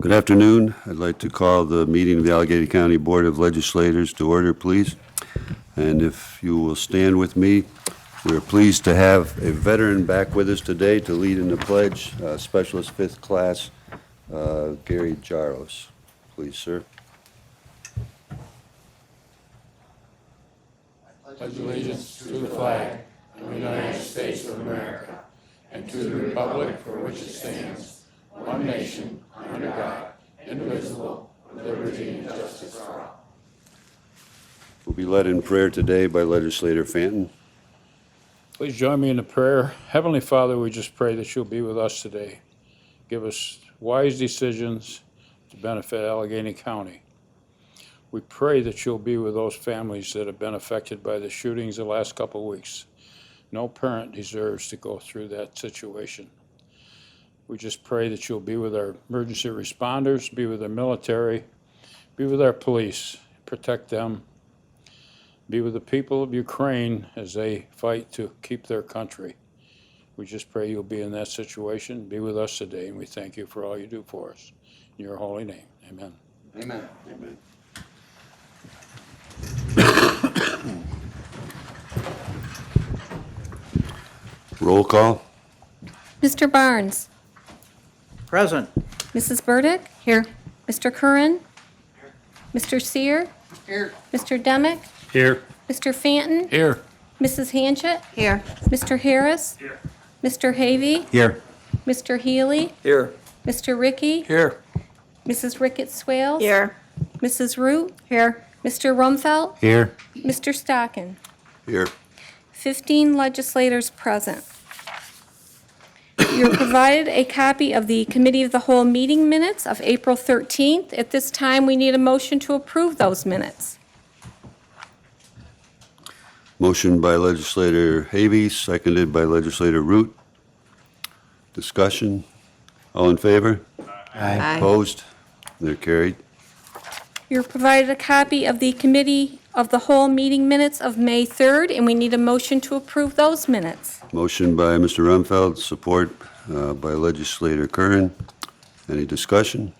Good afternoon. I'd like to call the meeting of the Allegheny County Board of Legislators to order, please. And if you will stand with me, we're pleased to have a veteran back with us today to lead in the pledge, Specialist Fifth Class Gary Jaros. Please, sir. Pledge allegiance to the flag of the United States of America and to the republic for which it stands, one nation, under God, indivisible, with liberty and justice for all. We'll be led in prayer today by Legislator Fanton. Please join me in the prayer. Heavenly Father, we just pray that you'll be with us today. Give us wise decisions to benefit Allegheny County. We pray that you'll be with those families that have been affected by the shootings the last couple of weeks. No parent deserves to go through that situation. We just pray that you'll be with our emergency responders, be with our military, be with our police, protect them, be with the people of Ukraine as they fight to keep their country. We just pray you'll be in that situation, be with us today, and we thank you for all you do for us. In your holy name, amen. Amen. Amen. Roll call. Mr. Barnes. Present. Mrs. Burdick. Here. Mr. Curran. Here. Mr. Sear. Here. Mr. Demick. Here. Mr. Fanton. Here. Mrs. Hanchett. Here. Mr. Harris. Here. Mr. Havey. Here. Mr. Healy. Here. Mr. Ricky. Here. Mrs. Ricketts Swales. Here. Mrs. Root. Here. Mr. Rumfeld. Here. Mr. Stockin. Here. 15 legislators present. You're provided a copy of the Committee of the Whole meeting minutes of April 13th. At this time, we need a motion to approve those minutes. Motion by Legislator Havey, seconded by Legislator Root. Discussion. All in favor? Aye. Opposed? They're carried. You're provided a copy of the Committee of the Whole meeting minutes of May 3rd, and we need a motion to approve those minutes. Motion by Mr. Rumfeld, support by Legislator Curran. Any discussion?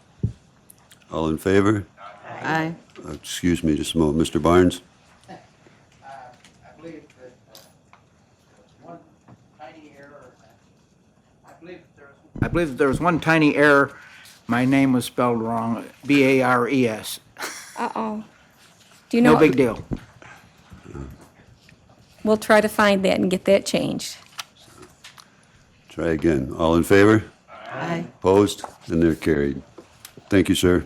All in favor? Aye. Excuse me just a moment. Mr. Barnes? I believe that one tiny error. I believe there was one tiny error. My name was spelled wrong. B-A-R-E-S. Uh-oh. Do you know? No big deal. We'll try to find that and get that changed. Try again. All in favor? Aye. Opposed? And they're carried. Thank you, sir.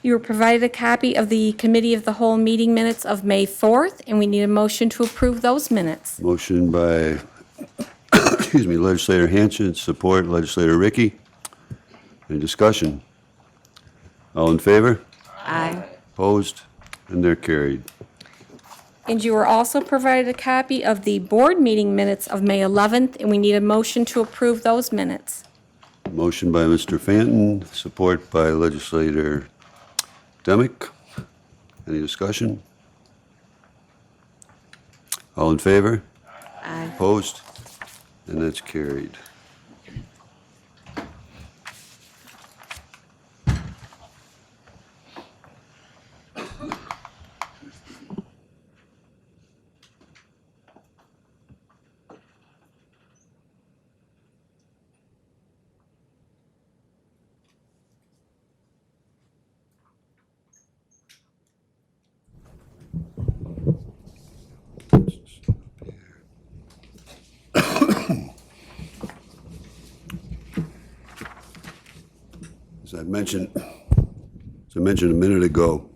You were provided a copy of the Committee of the Whole meeting minutes of May 4th, and we need a motion to approve those minutes. Motion by, excuse me, Legislator Hanchett, support Legislator Ricky. Any discussion? All in favor? Aye. Opposed? And they're carried. And you were also provided a copy of the board meeting minutes of May 11th, and we need a motion to approve those minutes. Motion by Mr. Fanton, support by Legislator Demick. Any discussion? All in favor? Aye. Opposed? And that's carried. As I mentioned a minute ago,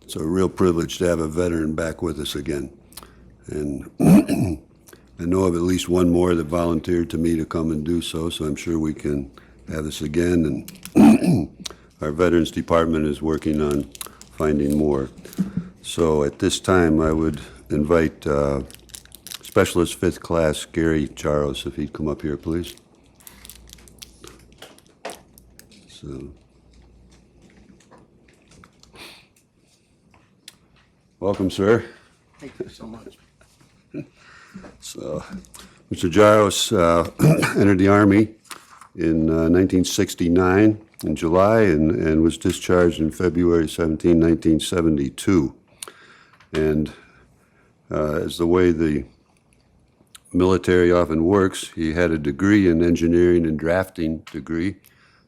it's a real privilege to have a veteran back with us again. And I know of at least one more that volunteered to me to come and do so, so I'm sure we can have this again. And our Veterans Department is working on finding more. So at this time, I would invite Specialist Fifth Class Gary Jaros, if he'd come up here, please. So, welcome, sir. Thank you so much. So, Mr. Jaros entered the Army in 1969 in July and was discharged in February 17, 1972. And as the way the military often works, he had a degree in engineering and drafting degree,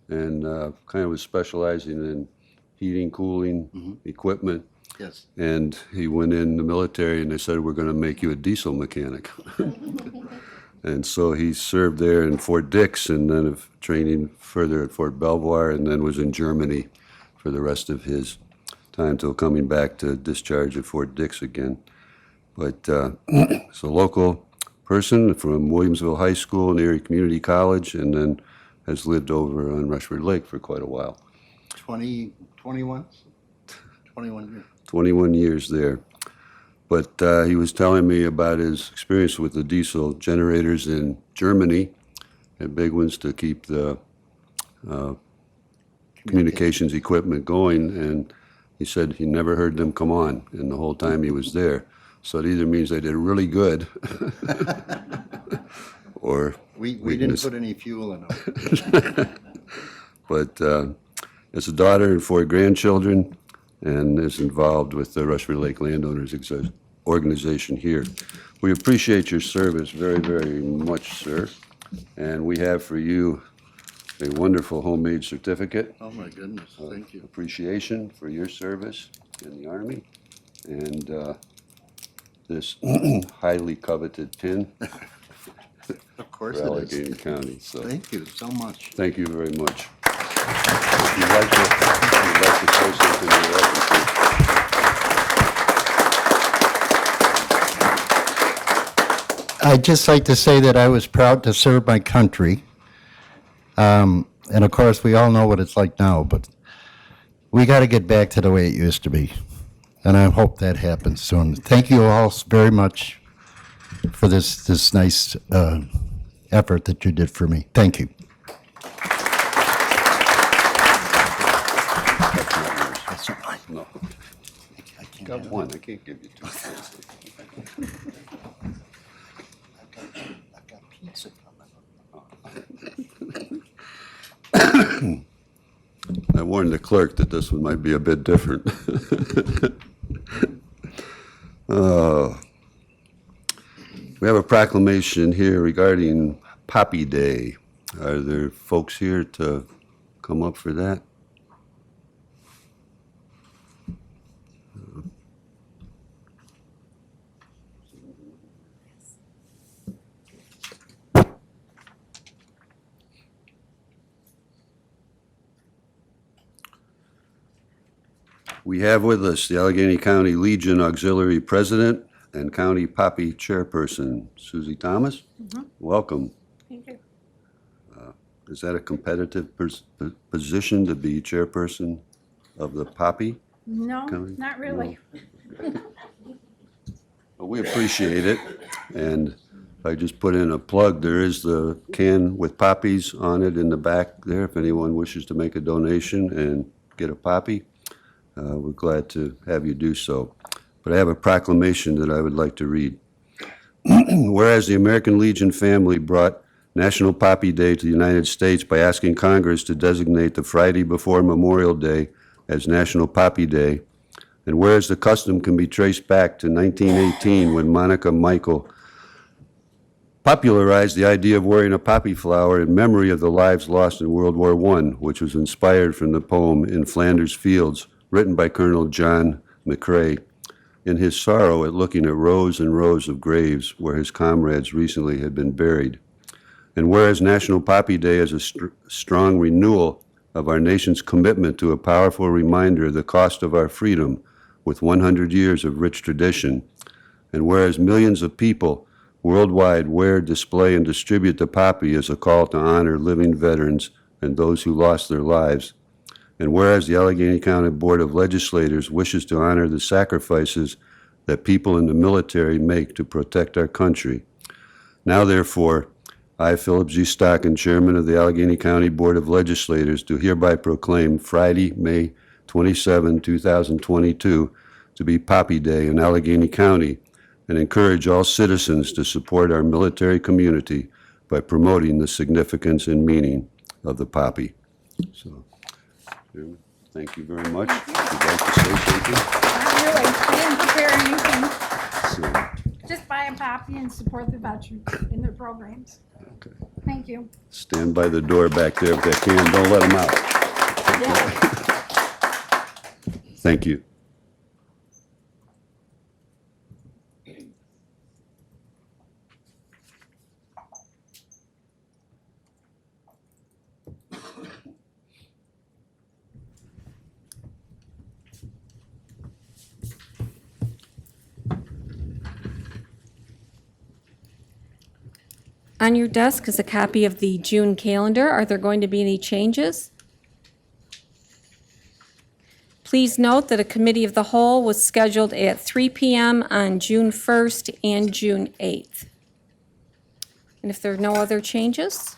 and kind of was specializing in heating, cooling equipment. Yes. And he went in the military and they said, we're going to make you a diesel mechanic. And so he served there in Fort Dix and then of training further at Fort Belvoir, and then was in Germany for the rest of his time till coming back to discharge at Fort Dix again. But he's a local person from Williamsville High School and Erie Community College, and then has lived over on Rushford Lake for quite a while. 21 years. 21 years there. But he was telling me about his experience with the diesel generators in Germany, and big ones to keep the communications equipment going, and he said he never heard them come on in the whole time he was there. So it either means they did really good or We didn't weakness. put any fuel in them. But as a daughter and 4 grandchildren, and is involved with the Rushford Lake Landowners Organization here. We appreciate your service very, very much, sir. And we have for you a wonderful homemade certificate. Oh, my goodness, thank you. Appreciation for your service in the Army. And this highly coveted pin Of course for it is. Allegheny County. So Thank you so much. thank you very much. If you'd like to throw something in your weapon, please. I'd just like to say that I was proud to serve my country. And of course, we all know what it's like now, but we got to get back to the way it used to be. And I hope that happens soon. Thank you all very much for this nice effort that you did for me. Thank you. That's not mine. No. I can't Got have one, I can't give you 2. I've got pizza coming. I warned the clerk that this one might be a bit different. We have a proclamation here regarding Poppy Day. Are there folks here to come up for that? We have with us the Allegheny County Legion Auxiliary President and County Poppy Chairperson, Susie Thomas. Welcome. Thank you. Is that a competitive position to be chairperson of the Poppy? No, County? not really. Well, we appreciate it, and I just put in a plug. There is the can with poppies on it in the back there, if anyone wishes to make a donation and get a poppy. We're glad to have you do so. But I have a proclamation that I would like to read. Whereas the American Legion family brought National Poppy Day to the United States by asking Congress to designate the Friday before Memorial Day as National Poppy Day, and whereas the custom can be traced back to 1918 when Monica Michael popularized the idea of wearing a poppy flower in memory of the lives lost in World War I, which was inspired from the poem In Flanders Fields, written by Colonel John McCrae, in his sorrow at looking at rows and rows of graves where his comrades recently had been buried. And whereas National Poppy Day is a strong renewal of our nation's commitment to a powerful reminder of the cost of our freedom with 100 years of rich tradition, and whereas millions of people worldwide wear, display, and distribute the poppy as a call to honor living veterans and those who lost their lives, and whereas the Allegheny County Board of Legislators wishes to honor the sacrifices that people in the military make to protect our country. Now, therefore, I, Philip G. Stockin, Chairman of the Allegheny County Board of Legislators, do hereby proclaim Friday, May 27, 2022, to be Poppy Day in Allegheny County, and encourage all citizens to support our military community by promoting the significance and meaning of the poppy. So, Thank you very much. Would you like to say something? Not really. I didn't prepare anything. So, Just buy a copy and support the veterans in their programs. okay. Thank you. Stand by the door back there if they can. Don't let them out. Thank you. On your desk is a copy of the June calendar. Are there going to be any changes? Please note that a committee of the whole was scheduled at 3 p.m. on June 1st and June 8th. And if there are no other changes?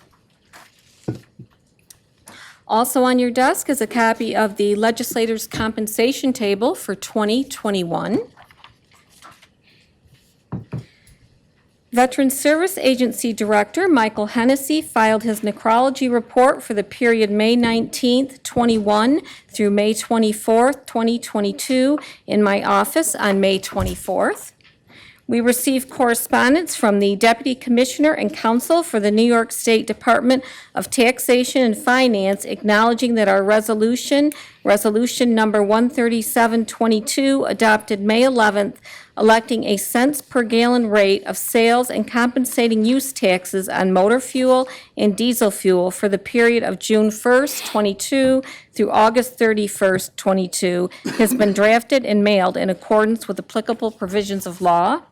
Also on your desk is a copy of the legislators' compensation table for 2021. Veteran Service Agency Director Michael Hennessy filed his necrology report for the period May 19th, 21 through May 24th, 2022 in my office on May 24th. We received correspondence from the Deputy Commissioner and Counsel for the New York State Department of Taxation and Finance acknowledging that our resolution number 13722, adopted May 11th, electing a cents per gallon rate of sales and compensating use taxes on motor fuel and diesel fuel for the period of June 1st, 22 through August 31st, 22, has been drafted and mailed in accordance with applicable provisions of law.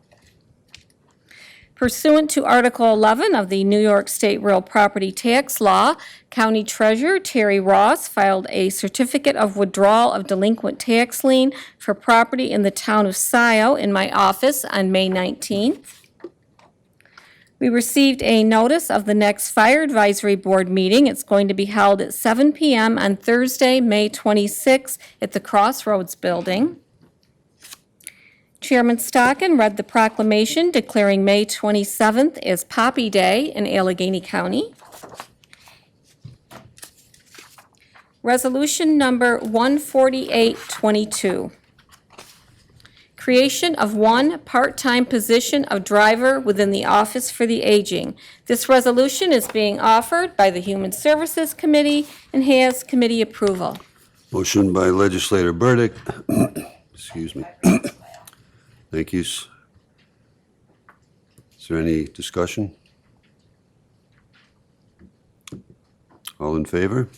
Pursuant to Article 11 of the New York State Real Property Tax Law, County Treasurer Terry Ross filed a certificate of withdrawal of delinquent tax lien for property in the town of Scioto in my office on May 19th. We received a notice of the next Fire Advisory Board meeting. It's going to be held at 7 p.m. on Thursday, May 26th at the Crossroads Building. Chairman Stockin read the proclamation declaring May 27th as Poppy Day in Allegheny County. Resolution number 14822. Creation of one part-time position of driver within the Office for the Aging. This resolution is being offered by the Human Services Committee and has committee approval. Motion by legislator Burdick. Excuse me. Thank you. Is there any discussion? All in favor?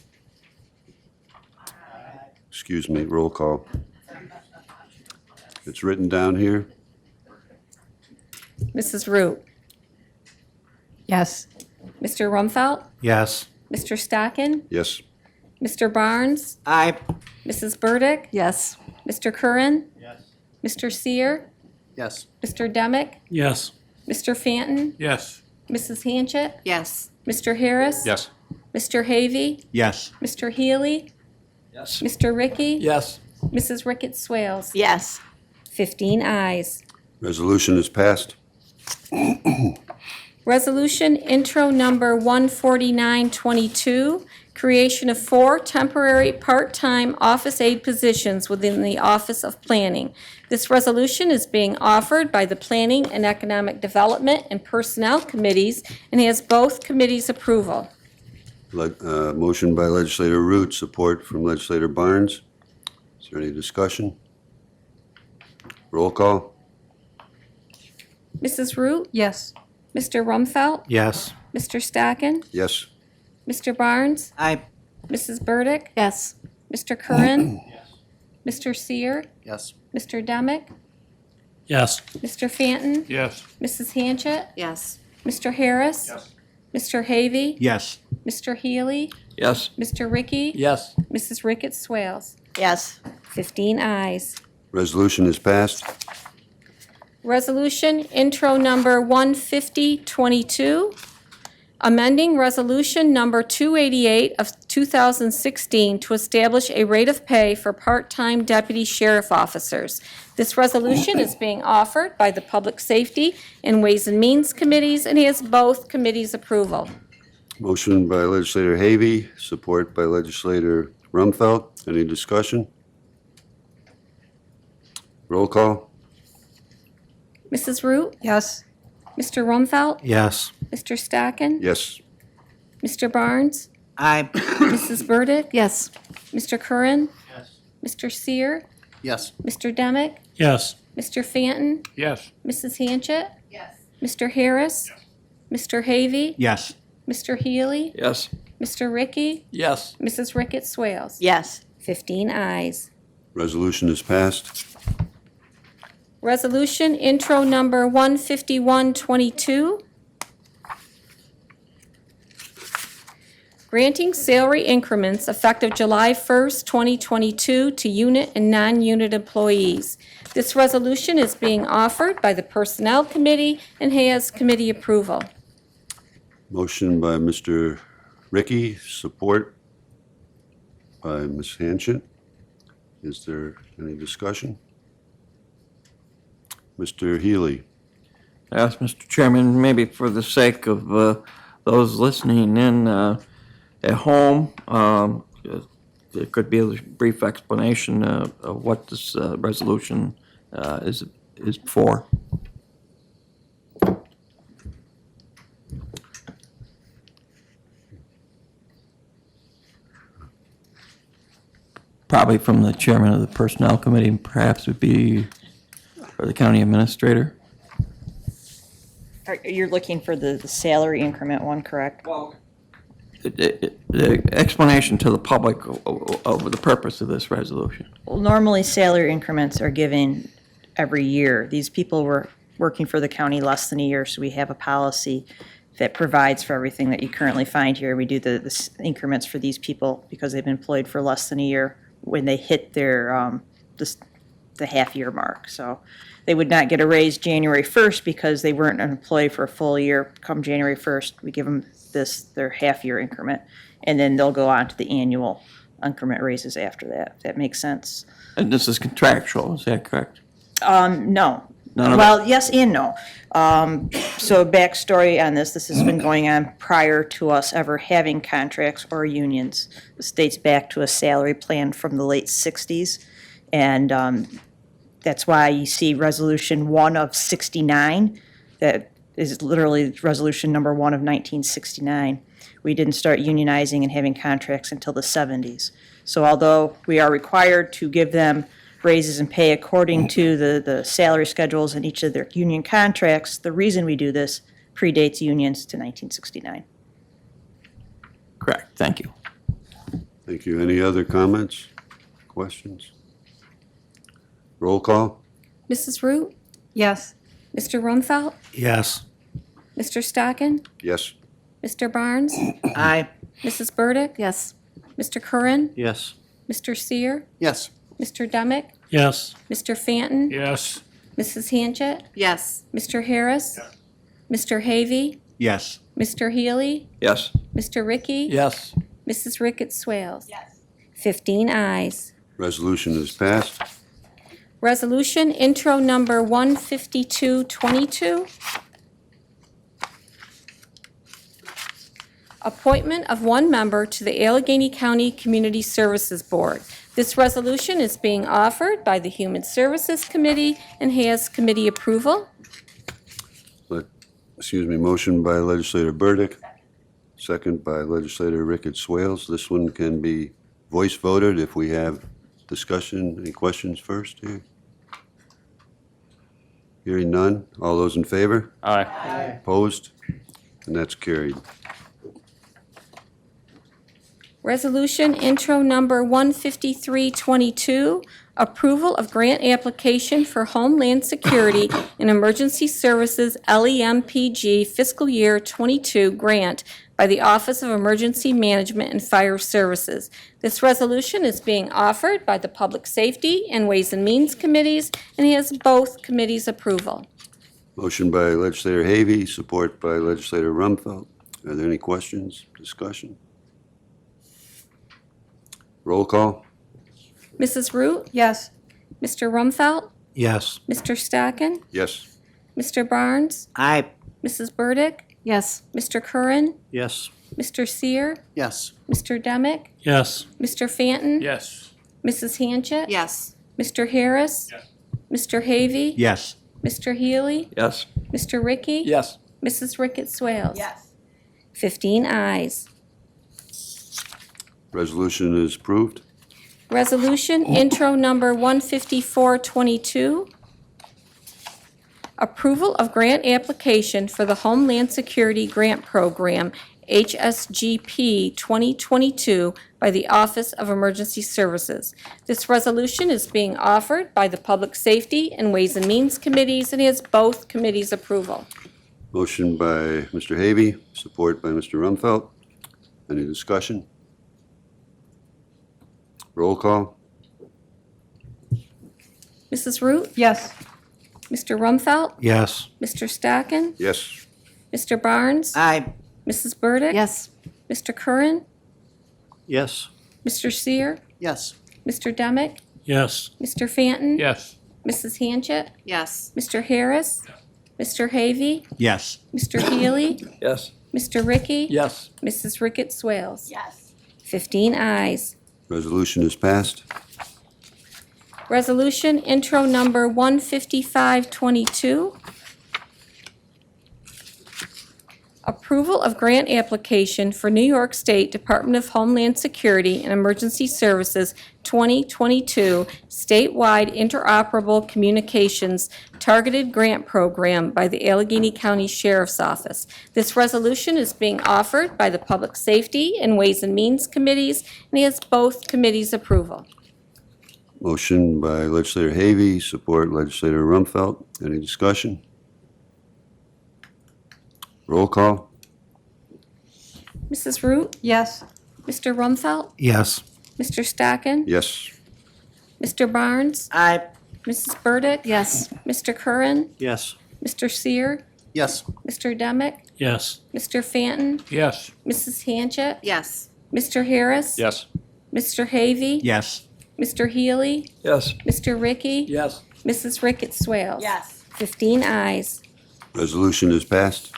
Excuse me, roll call. It's written down here. Mrs. Root, Yes. Mr. Rumfeld, Yes. Mr. Stockin, Yes. Mr. Barnes, Aye. Mrs. Burdick, Yes. Mr. Curran? Yes. Mr. Seer? Yes. Mr. Demick? Yes. Mr. Fanton? Yes. Mrs. Hanchett? Yes. Mr. Harris? Yes. Mr. Havey? Yes. Mr. Healy? Yes. Mr. Ricky? Yes. Mrs. Ricketts Swales? Yes. 15 ayes. Resolution is passed. Resolution intro number 14922, creation of 4 temporary part-time office aide positions within the Office of Planning. This resolution is being offered by the Planning and Economic Development and Personnel Committees and has both committees' approval. Motion by legislator Root, support from legislator Barnes. Is there any discussion? Roll call. Mrs. Root? Yes. Mr. Rumfeld? Yes. Mr. Stockin? Yes. Mr. Barnes? Aye. Mrs. Burdick? Yes. Mr. Curran? Mr. Seer? Yes. Mr. Demick? Yes. Mr. Fanton? Yes. Mrs. Hanchett? Yes. Mr. Harris? Mr. Havey? Yes. Mr. Healy? Yes. Mr. Ricky? Yes. Mrs. Ricketts Swales? Yes. 15 ayes. Resolution is passed. Resolution intro number 15022, amending resolution number 288 of 2016 to establish a rate of pay for part-time deputy sheriff officers. This resolution is being offered by the Public Safety and Ways and Means Committees and has both committees' approval. Motion by legislator Havey, support by legislator Rumfeld. Any discussion? Roll call? Mrs. Root, Yes. Mr. Rumfeld, Yes. Mr. Stacken, Yes. Mr. Barnes, Aye. Mrs. Burdick, Yes. Mr. Curran, Mr. Seer, Yes. Mr. Demick, Yes. Mr. Fanton, Yes. Mrs. Hanchett, Mr. Harris, Mr. Havy, Yes. Mr. Healy, Yes. Mr. Ricky, Yes. Mrs. Ricketts Swales. Yes. 15 ayes. Resolution is passed. Resolution intro number 15122. Granting salary increments effective July 1st, 2022 to unit and non-unit employees. This resolution is being offered by the Personnel Committee and has committee approval. Motion by Mr. Ricky, support by Ms. Hanchett. Is there any discussion? Mr. Healy? Yes, Mr. Chairman, maybe for the sake of those listening in at home, there could be a brief explanation of what this resolution is for. Probably from the chairman of the Personnel Committee, and perhaps would be for the county administrator. You're looking for the salary increment one, correct? The explanation to the public of the purpose of this resolution. Well, normally salary increments are given every year. These people were working for the county less than a year, so we have a policy that provides for everything that you currently find here. We do the increments for these people because they've been employed for less than a year when they hit their, the half-year mark. So they would not get a raise January 1st because they weren't an employee for a full year. Come January 1st, we give them their half-year increment, and then they'll go on to the annual increment raises after that, if that makes sense. And this is contractual, is that correct? No. None of it? Well, yes and no. So backstory on this has been going on prior to us ever having contracts or unions. This dates back to a salary plan from the late 60s. And that's why you see Resolution 1 of 69, that is literally Resolution number 1 of 1969. We didn't start unionizing and having contracts until the 70s. So although we are required to give them raises and pay according to the salary schedules in each of their union contracts, the reason we do this predates unions to 1969. Correct, thank you. Thank you. Any other comments, questions? Roll call? Mrs. Root, Yes. Mr. Rumfeld, Yes. Mr. Stacken, Yes. Mr. Barnes, Aye. Mrs. Burdick, Yes. Mr. Curran, Yes. Mr. Seer, Yes. Mr. Demick, Yes. Mr. Fanton, Yes. Mrs. Hanchett, Yes. Mr. Harris, Mr. Havy, Yes. Mr. Healy, Yes. Mr. Ricky, Yes. Mrs. Ricketts Swales. 15 ayes. Resolution is passed. Resolution intro number 15222. Appointment of one member to the Allegheny County Community Services Board. This resolution is being offered by the Human Services Committee and has committee approval. Motion by legislator Burdick, second by legislator Ricketts Swales. This one can be voice voted if we have discussion. Any questions first here? Hearing none. All those in favor? Aye. Opposed? And that's carried. Resolution intro number 15322, approval of grant application for Homeland Security and Emergency Services LEMPG fiscal year 22 grant by the Office of Emergency Management and Fire Services. This resolution is being offered by the Public Safety and Ways and Means Committees and has both committees' approval. Motion by legislator Havy, support by legislator Rumfeld. Are there any questions, discussion? Roll call? Mrs. Root, Yes. Mr. Rumfeld, Yes. Mr. Stacken, Yes. Mr. Barnes, Aye. Mrs. Burdick, Yes. Mr. Curran, Yes. Mr. Seer, Yes. Mr. Demick, Yes. Mr. Fanton, Yes. Mrs. Hanchett, Yes. Mr. Harris, Mr. Havy, Yes. Mr. Healy, Yes. Mr. Ricky, Yes. Mrs. Ricketts Swales. Yes. 15 ayes. Resolution is approved. Resolution intro number 15422. Approval of grant application for the Homeland Security Grant Program, HSGP 2022, by the Office of Emergency Services. This resolution is being offered by the Public Safety and Ways and Means Committees and has both committees' approval. Motion by Mr. Havy, support by Mr. Rumfeld. Any discussion? Roll call? Mrs. Root, Yes. Mr. Rumfeld, Yes. Mr. Stacken, Yes. Mr. Barnes, Aye. Mrs. Burdick. Yes. Mr. Curran, Yes. Mr. Seer, Yes. Mr. Demick, Yes. Mr. Fanton. Yes. Mrs. Hanchett, Yes. Mr. Harris, Mr. Havy, Yes. Mr. Healy, Yes. Mr. Ricky. Yes. Mrs. Ricketts Swales. Yes. 15 ayes. Resolution is passed. Resolution intro number 15522. Approval of grant application for New York State Department of Homeland Security and Emergency Services 2022 statewide interoperable communications targeted grant program by the Allegheny County Sheriff's Office. This resolution is being offered by the Public Safety and Ways and Means Committees and has both committees' approval. Motion by legislator Havy, support legislator Rumfeld. Any discussion? Roll call? Mrs. Root, Yes. Mr. Rumfeld, Yes. Mr. Stacken, Yes. Mr. Barnes, Aye. Mrs. Burdick. Yes. Mr. Curran, Yes. Mr. Seer, Yes. Mr. Demick, Yes. Mr. Fanton, Yes. Mrs. Hanchett, Yes. Mr. Harris. Yes. Mr. Havy. Yes. Mr. Healy, Yes. Mr. Ricky. Yes. Mrs. Ricketts Swales. Yes. 15 ayes. Resolution is passed.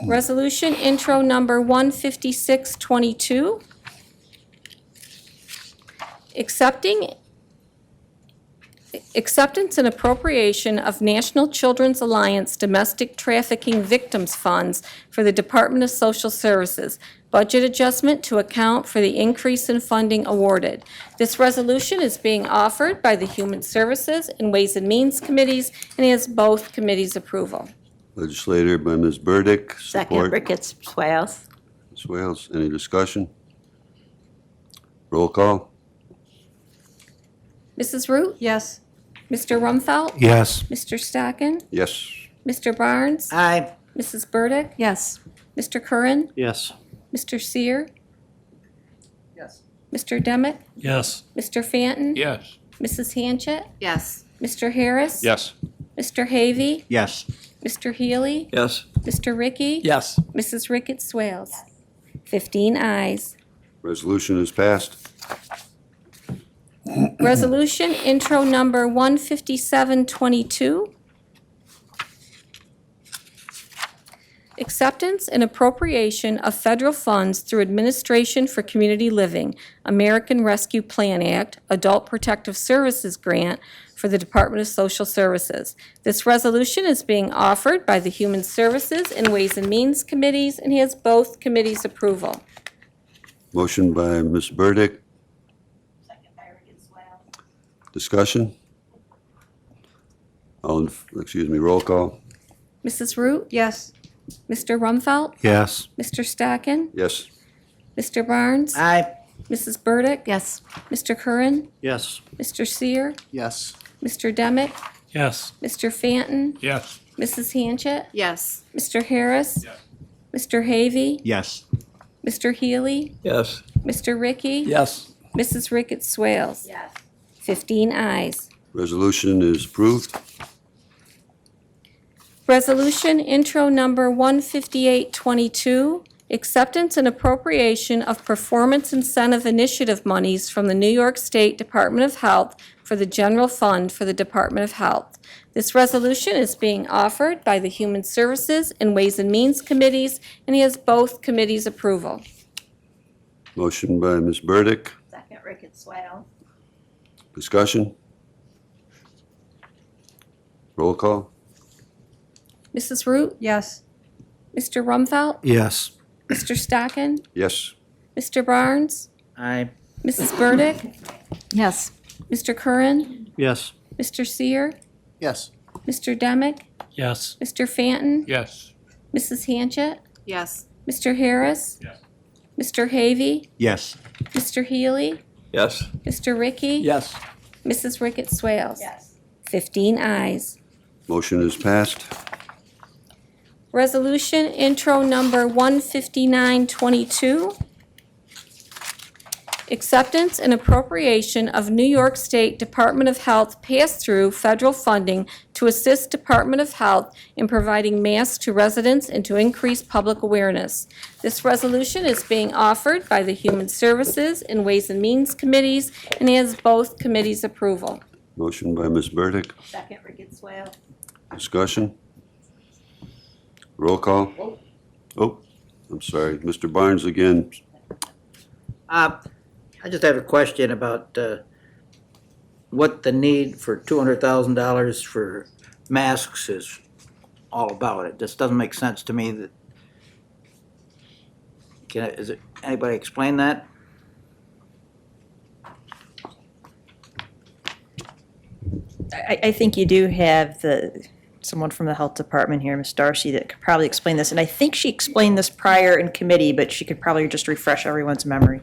Resolution intro number 15622. Acceptance and appropriation of National Children's Alliance Domestic Trafficking Victims Funds for the Department of Social Services. Budget adjustment to account for the increase in funding awarded. This resolution is being offered by the Human Services and Ways and Means Committees and has both committees' approval. Legislator by Ms. Burdick, Second, support. Ricketts Swales. Ms. Wales, any discussion? Roll call? Mrs. Root, Yes. Mr. Rumfeld, Yes. Mr. Stacken, Yes. Mr. Barnes, Aye. Mrs. Burdick, Yes. Mr. Curran, Yes. Mr. Seer, Yes. Mr. Demick, Yes. Mr. Fanton, Yes. Mrs. Hanchett, Yes. Mr. Harris, Yes. Mr. Havy, Yes. Mr. Healy, Yes. Mr. Ricky, Yes. Mrs. Ricketts Swales. 15 ayes. Resolution is passed. Resolution intro number 15722. Acceptance and appropriation of federal funds through Administration for Community Living, American Rescue Plan Act, Adult Protective Services Grant for the Department of Social Services. This resolution is being offered by the Human Services and Ways and Means Committees and has both committees' approval. Motion by Ms. Burdick. Second by Ricketts Swales. Discussion? Roll call? Mrs. Root, Yes. Mr. Rumfeld, Yes. Mr. Stacken, Yes. Mr. Barnes, Aye. Mrs. Burdick, Yes. Mr. Curran, Yes. Mr. Seer, Yes. Mr. Demick, Yes. Mr. Fanton, Yes. Mrs. Hanchett, Yes. Mr. Harris, Mr. Havy, Yes. Mr. Healy, Yes. Mr. Ricky, Yes. Mrs. Ricketts Swales. Yes. 15 ayes. Resolution is approved. Resolution intro number 15822, Acceptance and appropriation of performance incentive initiative monies from the New York State Department of Health for the general fund for the Department of Health. This resolution is being offered by the Human Services and Ways and Means Committees, and he has both committees' approval. Motion by Ms. Burdick. Second, Ricketts Swale. Discussion? Roll call? Mrs. Root, Yes. Mr. Rumfeld, Yes. Mr. Stockin, Yes. Mr. Barnes, Aye. Mrs. Burdick, Yes. Mr. Curran, Yes. Mr. Seer, Yes. Mr. Demick, Yes. Mr. Fanton, Yes. Mrs. Hanchett, Yes. Mr. Harris, Yes. Mr. Havey, Yes. Mr. Healy, Yes. Mr. Ricky, Yes. Mrs. Ricketts Swales. Yes. 15 ayes. Motion is passed. Resolution intro number 15922. Acceptance and appropriation of New York State Department of Health pass-through federal funding to assist Department of Health in providing masks to residents and to increase public awareness. This resolution is being offered by the Human Services and Ways and Means Committees and has both committees' approval. Motion by Ms. Burdick. Second, Ricketts Swale. Discussion? Roll call? Oh, I'm sorry. Mr. Barnes again. I just have a question about what the need for $200,000 for masks is all about. It just doesn't make sense to me that, is it, anybody explain that? I think you do have someone from the health department here, Ms. Darcy, that could probably explain this. And I think she explained this prior in committee, but she could probably just refresh everyone's memory.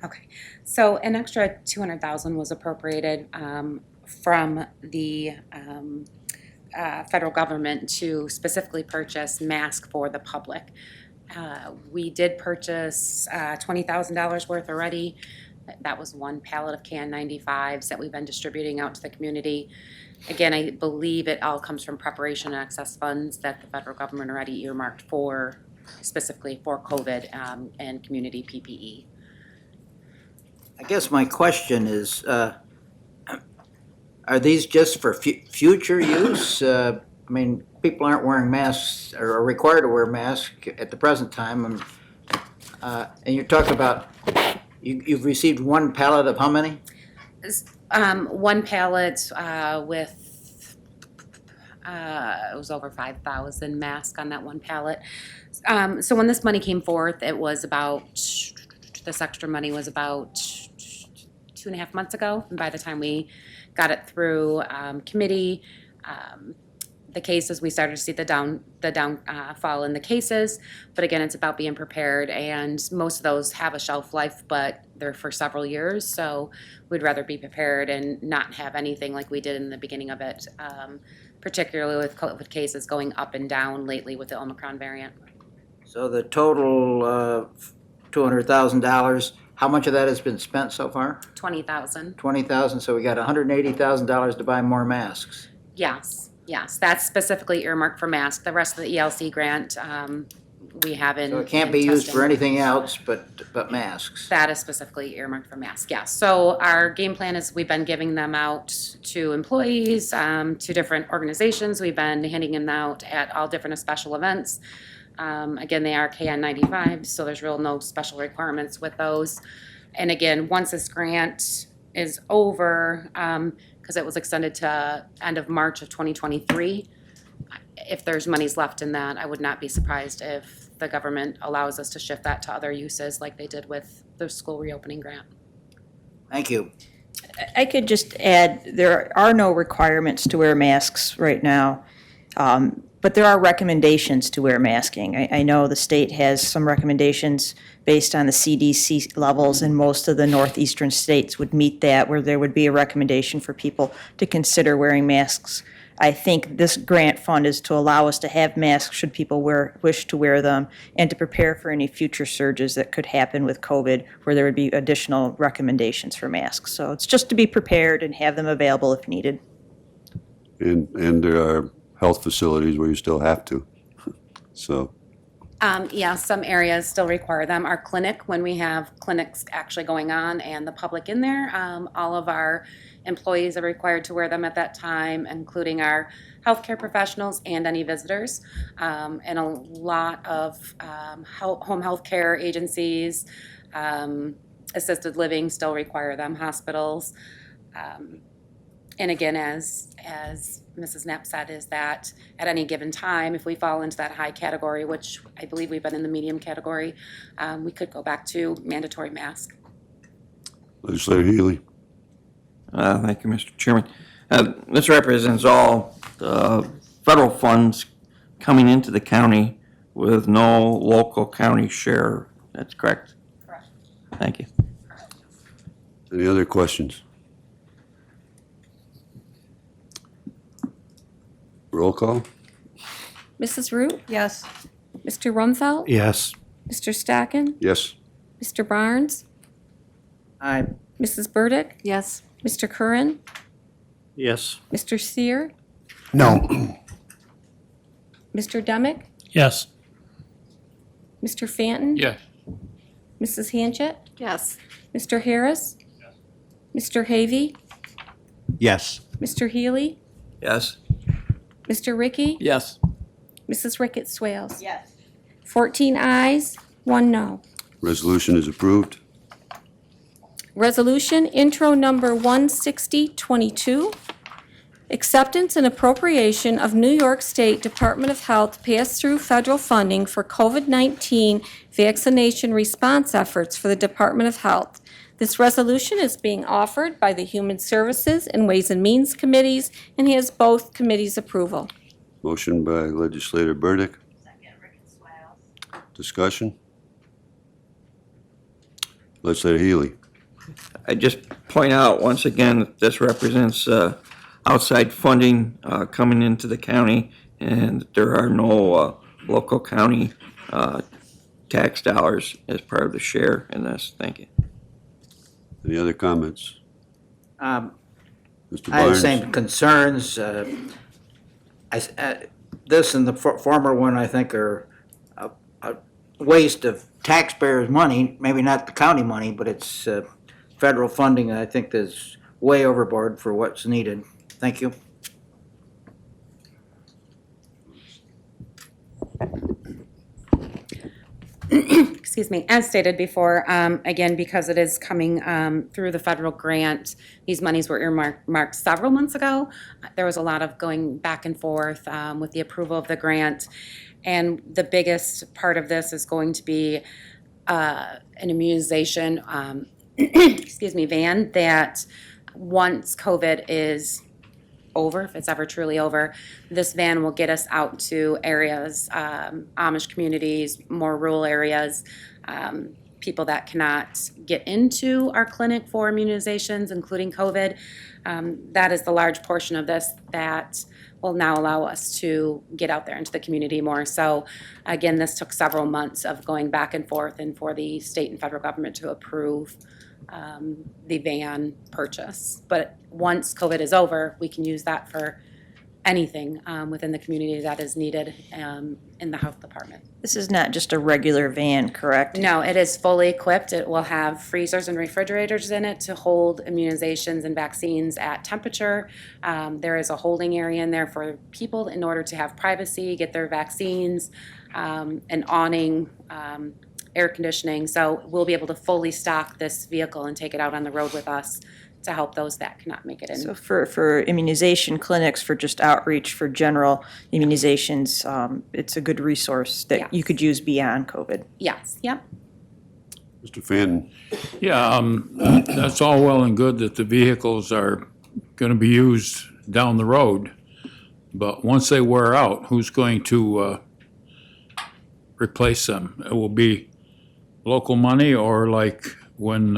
Okay, so an extra 200,000 was appropriated from the federal government to specifically purchase masks for the public. We did purchase $20,000 worth already. That was one pallet of KN95s that we've been distributing out to the community. Again, I believe it all comes from preparation and access funds that the federal government already earmarked for, specifically for COVID and community PPE. I guess my question is, are these just for future use? I mean, people aren't wearing masks or are required to wear masks at the present time. And you're talking about, you've received one pallet of how many? One pallet with, it was over 5,000 masks on that one pallet. So when this money came forth, it was about, this extra money was about 2.5 months ago. And by the time we got it through committee, the cases, we started to see the downfall in the cases. But again, it's about being prepared, and most of those have a shelf life, but they're for several years. So we'd rather be prepared and not have anything like we did in the beginning of it, particularly with COVID cases going up and down lately with the Omicron variant. So the total $200,000, how much of that has been spent so far? 20,000. 20,000, so we got $180,000 to buy more masks. Yes, that's specifically earmarked for masks. The rest of the ELC grant, we haven't. So it can't be used for anything else but masks. That is specifically earmarked for masks, yes. So our game plan is we've been giving them out to employees, to different organizations. We've been handing them out at all different special events. Again, they are KN95, so there's no special requirements with those. And again, once this grant is over, because it was extended to end of March of 2023, if there's monies left in that, I would not be surprised if the government allows us to shift that to other uses like they did with the school reopening grant. Thank you. I could just add, there are no requirements to wear masks right now, but there are recommendations to wear masking. I know the state has some recommendations based on the CDC levels, and most of the northeastern states would meet that, where there would be a recommendation for people to consider wearing masks. I think this grant fund is to allow us to have masks should people wish to wear them, and to prepare for any future surges that could happen with COVID, where there would be additional recommendations for masks. So it's just to be prepared and have them available if needed. And there are health facilities where you still have to. So, Yeah, some areas still require them. Our clinic, when we have clinics actually going on and the public in there, all of our employees are required to wear them at that time, including our healthcare professionals and any visitors. And a lot of home healthcare agencies, assisted living still require them, hospitals. And again, as Mrs. Knapp said, is that at any given time, if we fall into that high category, which I believe we've been in the medium category, we could go back to mandatory mask. Legislator Healy. Thank you, Mr. Chairman. This represents all federal funds coming into the county with no local county share. That's correct? Correct. Thank you. Any other questions? Roll call? Mrs. Root, Yes. Mr. Rumfeld, Yes. Mr. Stacken, Yes. Mr. Barnes, I, Mrs. Burdick, Yes. Mr. Curran, Yes. Mr. Seer, No. Mr. Demick, Yes. Mr. Fanton, Yes. Mrs. Hanchett, Yes. Mr. Harris, Mr. Havey, Yes. Mr. Healy, Yes. Mr. Ricky, Yes. Mrs. Ricketts Swales. Yes. 14 ayes, 1 no. Resolution is approved. Resolution intro number 16022, acceptance and appropriation of New York State Department of Health pass-through federal funding for COVID-19 vaccination response efforts for the Department of Health. This resolution is being offered by the Human Services and Ways and Means Committees and has both committees' approval. Motion by Legislator Burdick. Discussion? Legislator Healy. I just point out once again that this represents outside funding coming into the county, and there are no local county tax dollars as part of the share in this. Thank you. Any other comments? Mr. I have the Barnes? same concerns. This and the former one, I think, are a waste of taxpayers' money, maybe not the county money, but it's federal funding, I think, is way overboard for what's needed. Thank you. Excuse me, as stated before, again, because it is coming through the federal grant, these monies were earmarked several months ago. There was a lot of going back and forth with the approval of the grant. And the biggest part of this is going to be an immunization, excuse me, van that once COVID is over, if it's ever truly over, this van will get us out to areas, Amish communities, more rural areas, people that cannot get into our clinic for immunizations, including COVID. That is the large portion of this that will now allow us to get out there into the community more. So again, this took several months of going back and forth and for the state and federal government to approve the van purchase. But once COVID is over, we can use that for anything within the community that is needed in the health department. This is not just a regular van, correct? No, it is fully equipped. It will have freezers and refrigerators in it to hold immunizations and vaccines at temperature. There is a holding area in there for people in order to have privacy, get their vaccines, an awning, air conditioning. So we'll be able to fully stock this vehicle and take it out on the road with us to help those that cannot make it in. So for immunization clinics, for just outreach, for general immunizations, it's a good resource that you could use beyond COVID. Yes, yep. Mr. Fanton. Yeah, that's all well and good that the vehicles are going to be used down the road, but once they wear out, who's going to replace them? It will be local money, or like when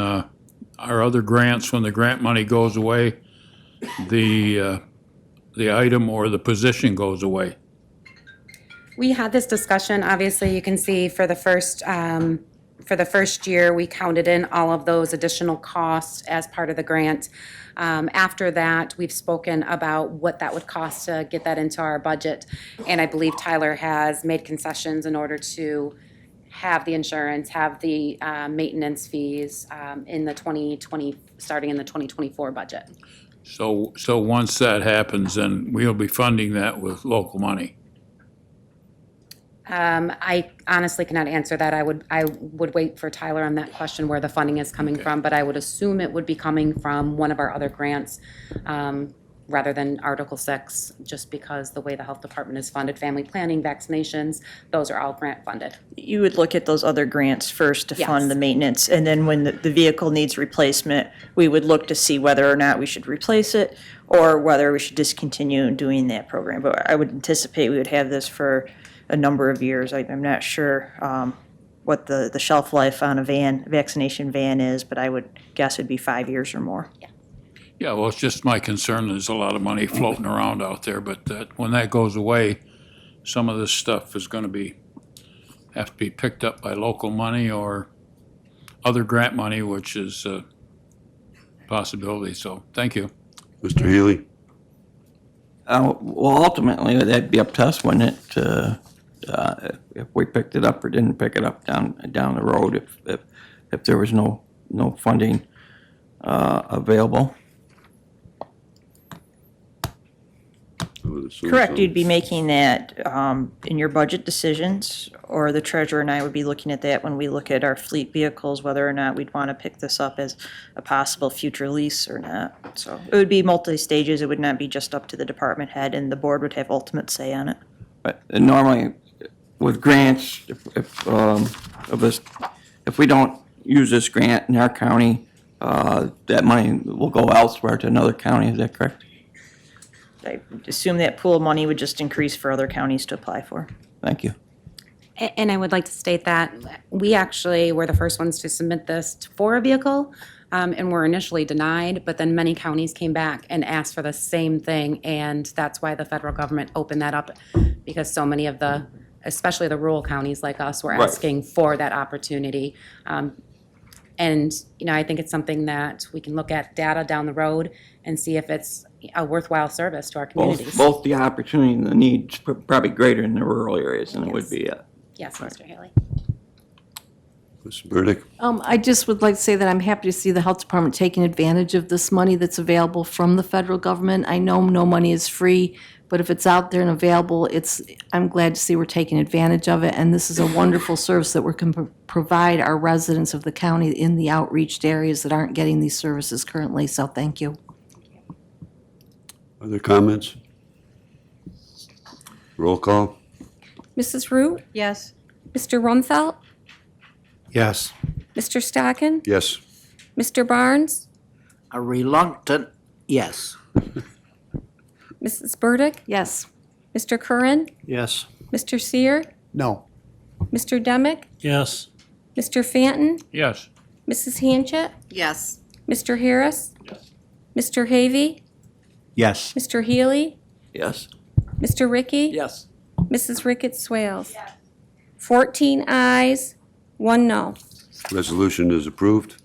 our other grants, when the grant money goes away, the item or the position goes away. We had this discussion, obviously, you can see for the first for the first year, we counted in all of those additional costs as part of the grant. After that, we've spoken about what that would cost to get that into our budget. And I believe Tyler has made concessions in order to have the insurance, have the maintenance fees in the 2020, starting in the 2024 budget. So once that happens, then we'll be funding that with local money. I honestly cannot answer that. I would wait for Tyler on that question where the funding is coming from, but I would assume it would be coming from one of our other grants rather than Article 6, just because the way the health department is funded, family planning, vaccinations, those are all grant funded. You would look at those other grants first to Yes. fund the maintenance, and then when the vehicle needs replacement, we would look to see whether or not we should replace it or whether we should discontinue doing that program. But I would anticipate we would have this for a number of years. I'm not sure what the shelf life on a vaccination van is, but I would guess it'd be 5 years or more. Yeah, well, it's just my concern, there's a lot of money floating around out there, but when that goes away, some of this stuff is gonna have to be picked up by local money or other grant money, which is a possibility, so, thank you. Mr. Healy? Well, ultimately, that'd be up to us, wouldn't it? If we picked it up or didn't pick it up down the road, if there was no funding available. I would assume Correct, so. you'd be making that in your budget decisions, or the treasurer and I would be looking at that when we look at our fleet vehicles, whether or not we'd want to pick this up as a possible future lease or not. So it would be multi-stages, it would not be just up to the department head, and the board would have ultimate say on it. But normally, with grants, if we don't use this grant in our county, that money will go elsewhere to another county, is that correct? I assume that pool of money would just increase for other counties to apply for. Thank you. And I would like to state that we actually were the first ones to submit this for a vehicle and were initially denied, but then many counties came back and asked for the same thing. And that's why the federal government opened that up, because so many of especially the rural counties like us, were Right. asking for that opportunity. And, I think it's something that we can look at data down the road and see if it's a worthwhile service to our communities. Both the opportunity and the needs probably greater in the rural areas than it would be. Yes, Mr. Haley. Mr. Burdick? I just would like to say that I'm happy to see the health department taking advantage of this money that's available from the federal government. I know no money is free, but if it's out there and available, I'm glad to see we're taking advantage of it. And this is a wonderful service that we can provide our residents of the county in the outreached areas that aren't getting these services currently. So thank you. Other comments? Roll call? Mrs. Root, Yes. Mr. Rumfeld, Yes. Mr. Stockin, Yes. Mr. Barnes, A reluctant yes. Mrs. Burdick, Yes. Mr. Curran, Yes. Mr. Seer, No. Mr. Demick, Yes. Mr. Fanton, Yes. Mrs. Hanchett, Yes. Mr. Harris, Mr. Havy, Yes. Mr. Healy, Yes. Mr. Ricky, Yes. Mrs. Ricketts Swales. 14 ayes, 1 no. Resolution is approved.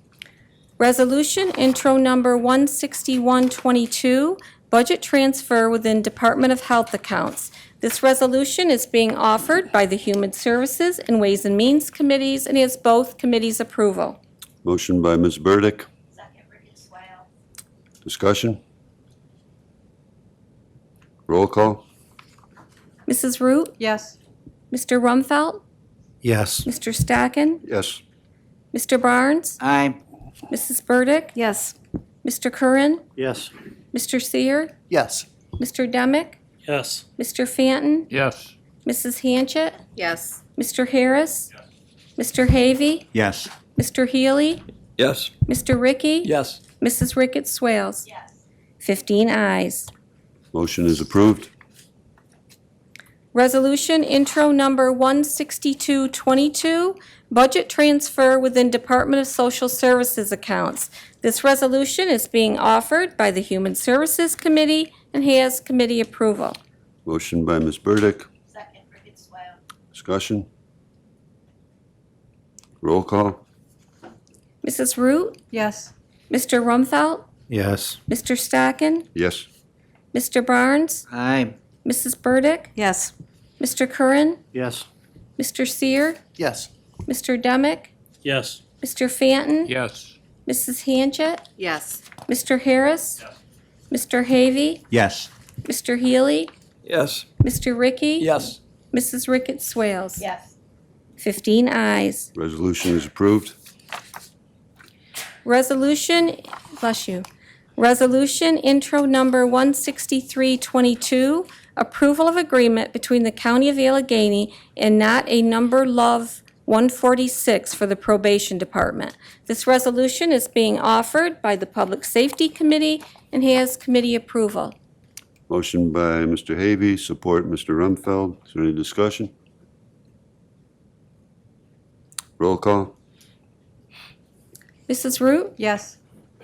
Resolution intro number 16122, budget transfer within Department of Health accounts. This resolution is being offered by the Human Services and Ways and Means Committees and has both committees' approval. Motion by Ms. Burdick. Discussion? Roll call? Mrs. Root, Yes. Mr. Rumfeld, Yes. Mr. Stockin, Yes. Mr. Barnes, Aye. Mrs. Burdick, Yes. Mr. Curran, Yes. Mr. Seer, Yes. Mr. Demick, Yes. Mr. Fanton, Yes. Mrs. Hanchett, Yes. Mr. Harris, Mr. Havy, Yes. Mr. Healy, Yes. Mr. Ricky, Yes. Mrs. Ricketts Swales. 15 ayes. Motion is approved. Resolution intro number 16222, budget transfer within Department of Social Services accounts. This resolution is being offered by the Human Services Committee and has committee approval. Motion by Ms. Burdick. Discussion? Roll call? Mrs. Root, Yes. Mr. Rumfeld, Yes. Mr. Stacken, Yes. Mr. Barnes, Aye. Mrs. Burdick, Yes. Mr. Curran, Yes. Mr. Seer, Yes. Mr. Demick, Yes. Mr. Fanton, Yes. Mrs. Hanchett, Yes. Mr. Harris, Mr. Havy, Yes. Mr. Healy, Yes. Mr. Ricky, Yes. Mrs. Ricketts Swales. Yes. 15 ayes. Resolution is approved. Resolution, bless you. Resolution intro number 16322, approval of agreement between the County of Allegheny and Not a Number Love 146 for the Probation Department. This resolution is being offered by the Public Safety Committee and has committee approval. Motion by Mr. Havy, support Mr. Rumfeld. Is there any discussion? Roll call? Mrs. Root, Yes.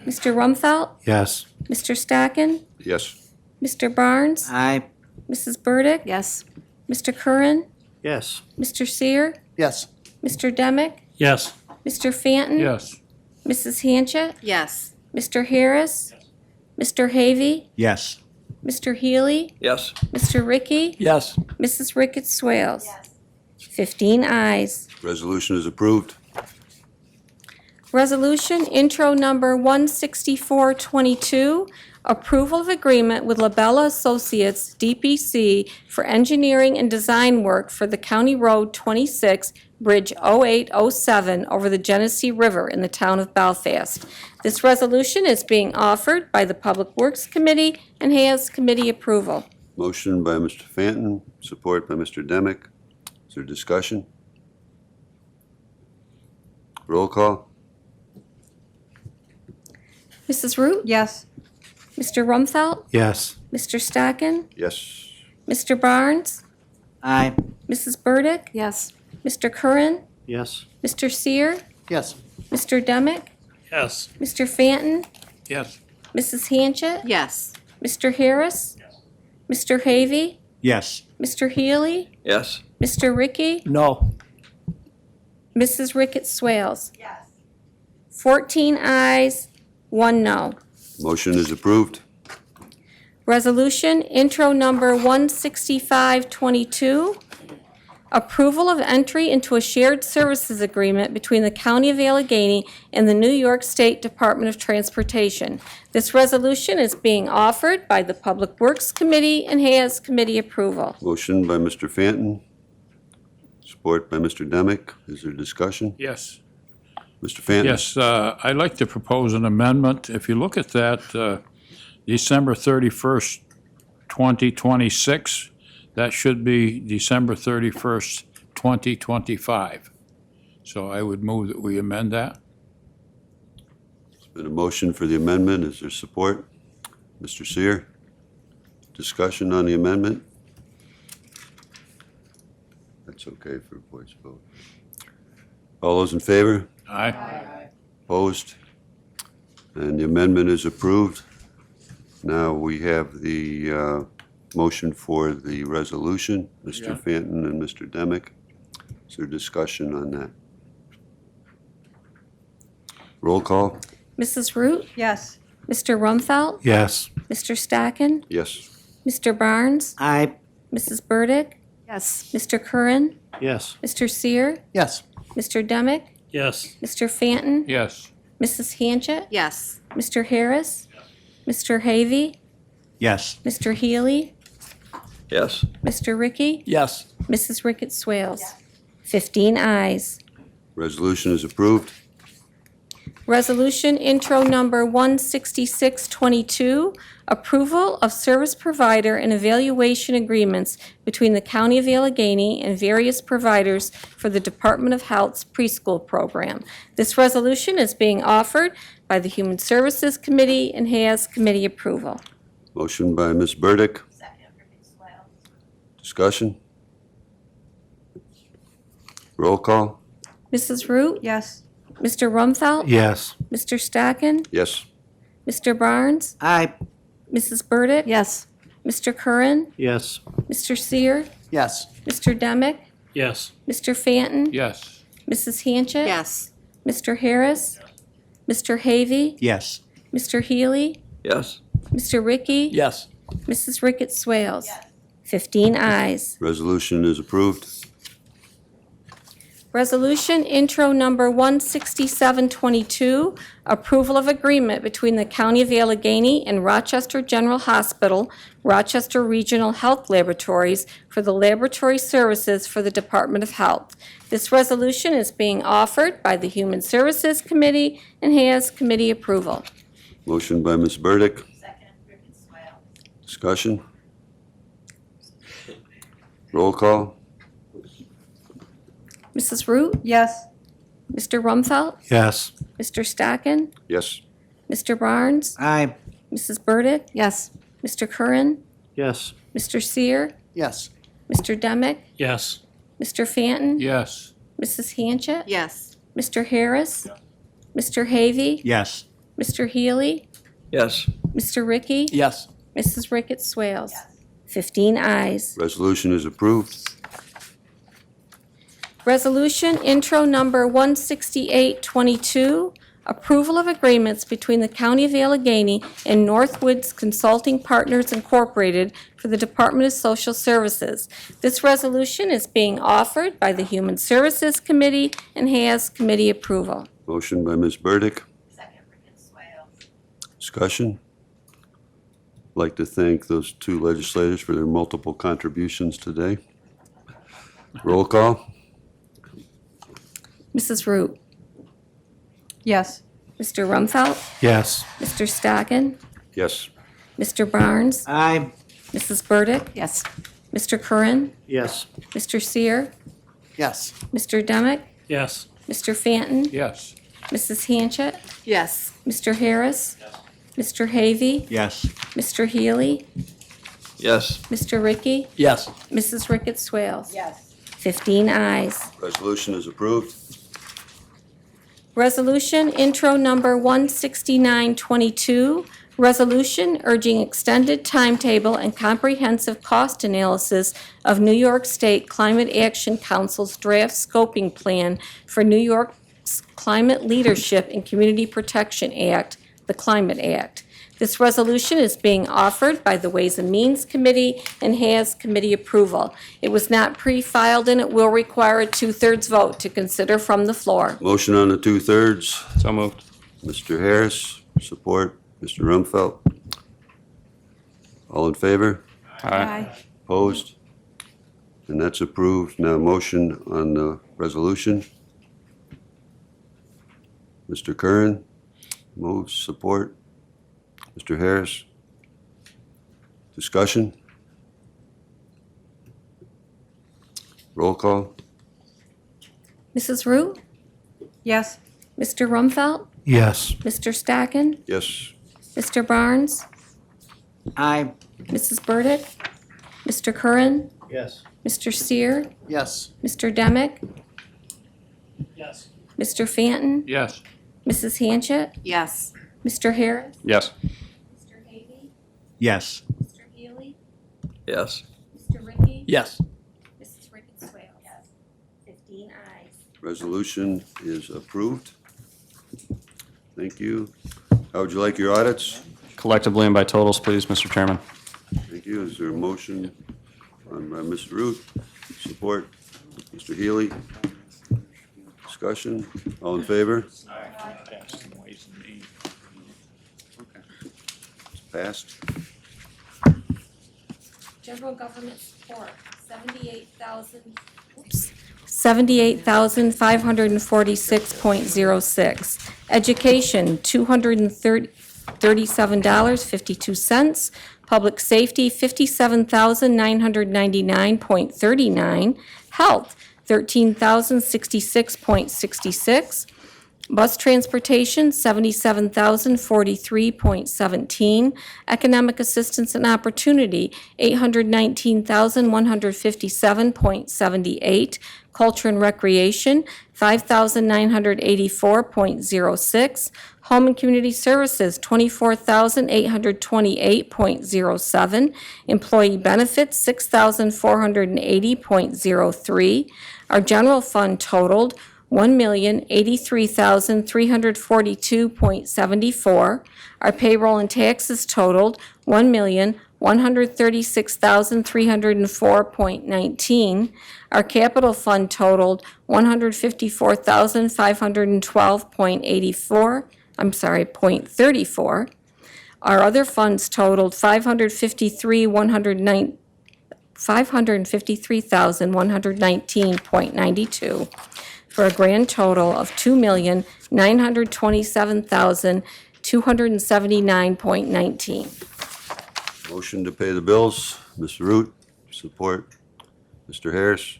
Mr. Rumfeld, Yes. Mr. Stacken, Yes. Mr. Barnes, Aye. Mrs. Burdick, Yes. Mr. Curran, Yes. Mr. Seer, Yes. Mr. Demick, Yes. Mr. Fanton, Yes. Mrs. Hanchett, Yes. Mr. Harris, Mr. Havy, Yes. Mr. Healy, Yes. Mr. Ricky, Yes. Mrs. Ricketts Swales. 15 ayes. Resolution is approved. Resolution intro number 16422, approval of agreement with Labella Associates, DPC, for engineering and design work for the County Road 26, Bridge 0807 over the Genesee River in the town of Belfast. This resolution is being offered by the Public Works Committee and has committee approval. Motion by Mr. Fanton, support by Mr. Demick. Is there discussion? Roll call? Mrs. Root, Yes. Mr. Rumfeld, Yes. Mr. Stacken, Yes. Mr. Barnes, Aye. Mrs. Burdick, Yes. Mr. Curran, Yes. Mr. Seer, Yes. Mr. Demick, Yes. Mr. Fanton, Yes. Mrs. Hanchett, Yes. Mr. Harris, Mr. Havy, Yes. Mr. Healy, Yes. Mr. Ricky, No. Mrs. Ricketts Swales. 14 ayes, 1 no. Motion is approved. Resolution intro number 16522, approval of entry into a shared services agreement between the County of Allegheny and the New York State Department of Transportation. This resolution is being offered by the Public Works Committee and has committee approval. Motion by Mr. Fanton, support by Mr. Demick. Is there discussion? Yes. Mr. Fanton? Yes, I'd like to propose an amendment. If you look at that, December 31st, 2026, that should be December 31st, 2025. So I would move that we amend that. Been a motion for the amendment. Is there support? Mr. Seer? Discussion on the amendment? That's okay for a voice vote. All those in favor? Aye. Opposed? And the amendment is approved. Now we have the motion for the resolution. Yeah. Mr. Fanton and Mr. Demick. Is there discussion on that? Roll call? Mrs. Root, Yes. Mr. Rumfeld, Yes. Mr. Stacken, Yes. Mr. Barnes, Aye. Mrs. Burdick, Yes. Mr. Curran, Yes. Mr. Seer, Yes. Mr. Demick, Yes. Mr. Fanton, Yes. Mrs. Hanchett, Yes. Mr. Harris, Mr. Havy, Yes. Mr. Healy, Yes. Mr. Ricky, Yes. Mrs. Ricketts Swales. 15 ayes. Resolution is approved. Resolution intro number 16622, approval of service provider and evaluation agreements between the County of Allegheny and various providers for the Department of Health's preschool program. This resolution is being offered by the Human Services Committee and has committee approval. Motion by Ms. Burdick. Discussion? Roll call? Mrs. Root, Yes. Mr. Rumfeld, Yes. Mr. Stacken, Yes. Mr. Barnes, Aye. Mrs. Burdick, Yes. Mr. Curran, Yes. Mr. Seer, Yes. Mr. Demick, Yes. Mr. Fanton, Yes. Mrs. Hanchett? Yes. Mr. Harris? Mr. Havey? Yes. Mr. Healy? Yes. Mr. Ricky? Yes. Mrs. Ricketts Swales? 15 ayes. Resolution is approved. Resolution intro number 16722, approval of agreement between the County of Allegheny and Rochester General Hospital, Rochester Regional Health Laboratories for the laboratory services for the Department of Health. This resolution is being offered by the Human Services Committee and has committee approval. Motion by Ms. Burdick. Discussion? Roll call? Mrs. Root? Yes. Mr. Rumfeld? Yes. Mr. Stockin? Yes. Mr. Barnes? Aye. Mrs. Burdick? Yes. Mr. Curran? Yes. Mr. Seer? Yes. Mr. Demick? Yes. Mr. Fanton? Yes. Mrs. Hanchett? Yes. Mr. Harris? Mr. Havey? Yes. Mr. Healy? Yes. Mr. Ricky? Yes. Mrs. Ricketts Swales? 15 ayes. Resolution is approved. Resolution intro number 16822, approval of agreements between the County of Allegheny and Northwoods Consulting Partners Incorporated for the Department of Social Services. This resolution is being offered by the Human Services Committee and has committee approval. Motion by Ms. Burdick. Discussion? I'd like to thank those two legislators for their multiple contributions today. Roll call? Mrs. Root? Yes. Mr. Rumfeld? Yes. Mr. Stockin? Yes. Mr. Barnes? Aye. Mrs. Burdick? Yes. Mr. Curran? Yes. Mr. Seer? Yes. Mr. Demick? Yes. Mr. Fanton? Yes. Mrs. Hanchett? Yes. Mr. Harris? Mr. Havey? Yes. Mr. Healy? Yes. Mr. Ricky? Yes. Mrs. Ricketts Swales? Yes. 15 ayes. Resolution is approved. Resolution intro number 16922, resolution urging extended timetable and comprehensive cost analysis of New York State Climate Action Council's draft scoping plan for New York's Climate Leadership and Community Protection Act, the Climate Act. This resolution is being offered by the Ways and Means Committee and has committee approval. It was not pre-filed and it will require a two-thirds vote to consider from the floor. Motion on the two-thirds. So moved. Mr. Harris, support. Mr. Rumfeld. All in favor? Aye. Opposed? And that's approved. Now motion on the resolution. Mr. Curran moves, support. Mr. Harris. Discussion? Roll call? Mrs. Root? Yes. Mr. Rumfeld? Yes. Mr. Stockin? Yes. Mr. Barnes? Aye. Mrs. Burdick? Mr. Curran? Yes. Mr. Seer? Yes. Mr. Demick? Yes. Mr. Fanton? Yes. Mrs. Hanchett? Yes. Mr. Harris? Yes. Mr. Havey? Yes. Mr. Healy? Yes. Mr. Ricky? Yes. Mrs. Ricketts Swales? 15 ayes. Resolution is approved. Thank you. How would you like your audits? Collectively and by totals, please, Mr. Chairman. Thank you. Is there a motion on by Mr. Root? Support? Mr. Healy? Discussion? All in favor? It's passed. General government support, $78,546.06. Education, $237.52. Public safety, $57,999.39. Health, $13,066.66. Bus transportation, $77,043.17. Economic assistance and opportunity, $819,157.78. Culture and recreation, $5,984.06. Home and community services, $24,828.07. Employee benefits, $6,480.03. Our general fund totaled $1,083,342.74. Our payroll and taxes totaled $1,136,304.19. Our capital fund totaled $154,512.84. I'm sorry, .34. Our other funds totaled $553,119.92, for a grand total of $2,927,279.19. Motion to pay the bills. Mr. Root, support. Mr. Harris.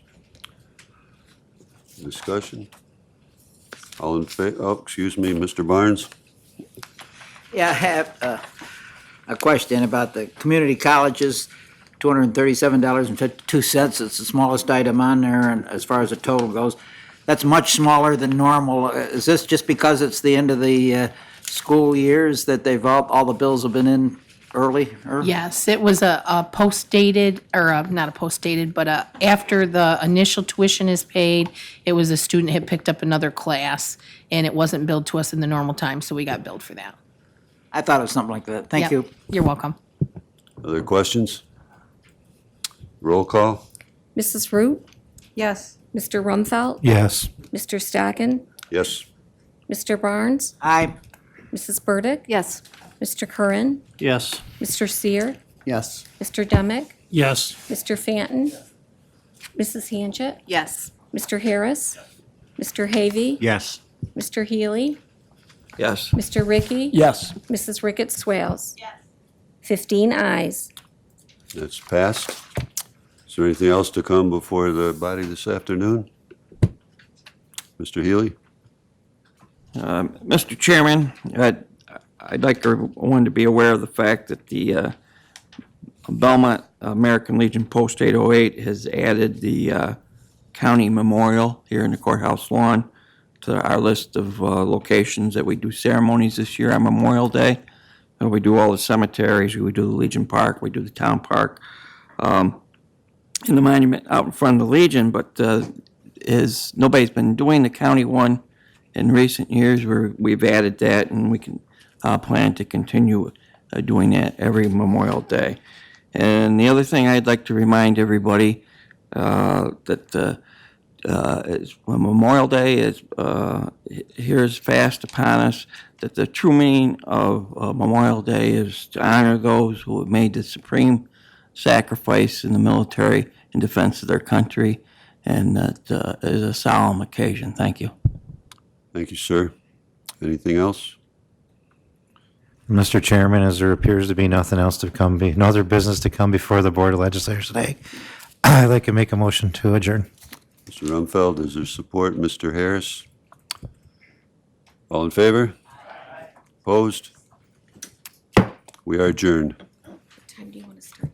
Discussion? All in excuse me, Mr. Barnes? Yeah, I have a question about the community colleges, $237.52. It's the smallest item on there, and as far as the total goes, that's much smaller than normal. Is this just because it's the end of the school years that all the bills have been in early? Yes, it was a post-dated, or not a post-dated, but after the initial tuition is paid, it was a student had picked up another class, and it wasn't billed to us in the normal time, so we got billed for that. I thought it was something like that. Thank Yep. you. You're welcome. Other questions? Roll call? Mrs. Root, Yes. Mr. Rumfeld, Yes. Mr. Stacken, Yes. Mr. Barnes, Aye. Mrs. Burdick, Yes. Mr. Curran, Yes. Mr. Seer, Yes. Mr. Demick, Yes. Mr. Fanton, Mrs. Hanchett, Yes. Mr. Harris, Mr. Havy, Yes. Mr. Healy, Yes. Mr. Ricky, Yes. Mrs. Ricketts Swales. 15 ayes. That's passed. Is there anything else to come before the body this afternoon? Mr. Healy? Mr. Chairman, I'd like everyone to be aware of the fact that the Belmont American Legion Post 808 has added the county memorial here in the courthouse lawn to our list of locations that we do ceremonies this year on Memorial Day. We do all the cemeteries, we do the Legion Park, we do the town park, and the monument out in front of the Legion, but nobody's been doing the county one in recent years. We've added that, and we can plan to continue doing that every Memorial Day. And the other thing I'd like to remind everybody that Memorial Day is here is fast upon us, that the true meaning of Memorial Day is to honor those who have made the supreme sacrifice in the military in defense of their country, and that is a solemn occasion. Thank you. Thank you, sir. Anything else? Mr. Chairman, as there appears to be nothing else to come, no other business to come before the Board of Legislators today, I'd like to make a motion to adjourn. Mr. Rumfeld, is there support? Mr. Harris? All in favor? Opposed? We are adjourned. What time do you want to start?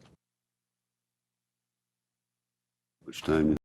Which time?